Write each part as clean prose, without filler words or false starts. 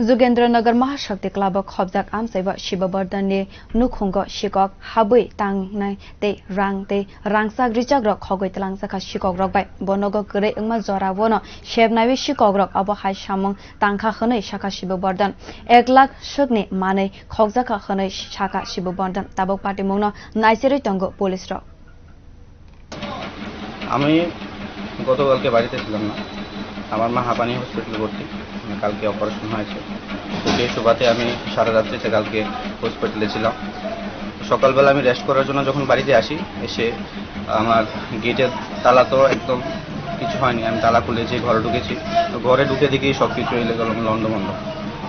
जुगेन्द्रनगर महाशक्ति क्लब खबजाक आमसैब शिववर्धनले नुखुंग शिकक हाबै तांगनाय ते रांसाक रिचाक रक खगै तलांसाखा शिकक रकबाय बनग गरे इंमा जरा वन शेबनाय शिकक रक अब हाय सामंग तांखा खनै शाखा शिववर्धन 1 लाख सकनि मानै खगजाखा खनै शाखा शिववर्धन ताबक पार्टी मौन नाइसेरै तंग पुलिस र আমি গতকালকে বাড়িতে ছিলাম না আমার মা হাঁপানি হসপিটালে ভর্তি কালকে অপারেশন হয়েছে তো সেই সুবাদে আমি সারা রাত্রিতে কালকে হসপিটালে ছিলাম সকালবেলা আমি রেস্ট করার জন্য যখন বাড়িতে আসি এসে আমার গেটের তালা তো একদম কিছু হয়নি আমি তালা খুলে যে ঘরে ঢুকেছি তো ঘরে ঢুকে দেখি সব কিছু এলে গেল লন্ডভন্ড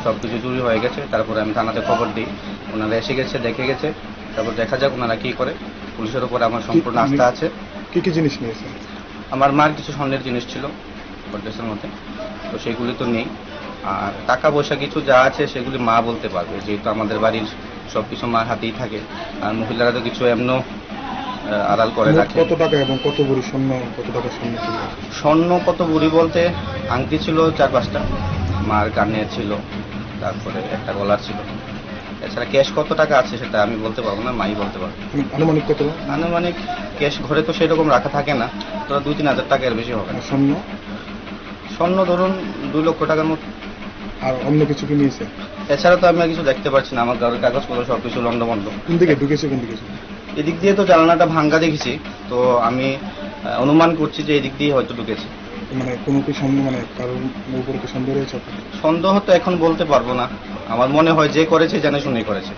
সব কিছু চুরি হয়ে গেছে তারপরে আমি থানাতে খবর দিই ওনারা এসে গেছে দেখে গেছে তারপর দেখা যাক ওনারা কী করে পুলিশের উপরে আমার সম্পূর্ণ আস্থা আছে কি কি জিনিস নিয়েছে আমার মার কিছু স্বর্ণের জিনিস ছিল পর্দাসের মধ্যে তো সেগুলি তো নেই আর টাকা পয়সা কিছু যা আছে সেগুলি মা বলতে পারবে যেহেতু আমাদের বাড়ির সব কিছু মার হাতেই থাকে আর মহিলারা তো কিছু এমন আড়াল করে রাখে কত টাকা এবং কত ভরি স্বর্ণ কত টাকা স্বর্ণ ছিল স্বর্ণ কত ভরি বলতে আংটি ছিল 4-5টা মার কানের ছিল তারপরে একটা গলার ছিল এছাড়া ক্যাশ কত টাকা আছে সেটা আমি বলতে পারবো না মাই বলতে পারবো আনুমানিক কত আনুমানিক ক্যাশ ঘরে তো সেরকম রাখা থাকে না তো 2-3 হাজার টাকা এর বেশি হবে না স্বর্ণ ধরুন 2 লক্ষ টাকার মতো আর অন্য কিছু কি নিয়েছে এছাড়া তো আমি আর কিছু দেখতে পাচ্ছি না আমার ঘরের কাগজপত্র সব কিছু লন্ডভন্ড কোন দিকে ঢুকেছে কোন দিকে এদিক দিয়ে তো জানালাটা ভাঙ্গা দেখেছি তো আমি অনুমান করছি যে এদিক দিয়ে হয়তো ঢুকেছে মানে কোনো কি সন্দেহ মানে কারণ উপরে কি সন্দেহ রয়েছে সন্দেহ তো এখন বলতে পারবো না আমার মনে হয় যে করেছে জানে শুনে করেছে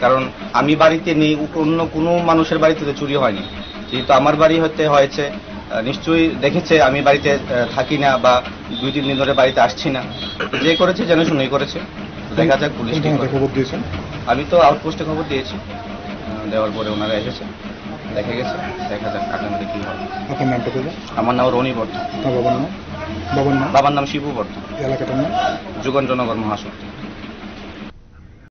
কারণ আমি বাড়িতে নেই অন্য কোনো মানুষের বাড়িতে তো চুরি হয়নি যেহেতু আমার বাড়ি হয়েছে নিশ্চয়ই দেখেছে আমি বাড়িতে থাকি না বা 2-3 দিন ধরে বাড়িতে আসছি না যে করেছে জানে শুনেই করেছে দেখা যাক পুলিশ খবর দিয়েছেন আমি তো আউটপোস্টে খবর দিয়েছি দেওয়ার পরে ওনারা এসেছে দেখে গেছে দেখা যাক আগামীতে কি হবে আপনার নামটা বলুন আমার নাম রনি বর্ধন বাবার নাম বাবার নাম শিবু বর্ধন এলাকাটার নাম যুগেন্দ্রনগর মহাশক্তি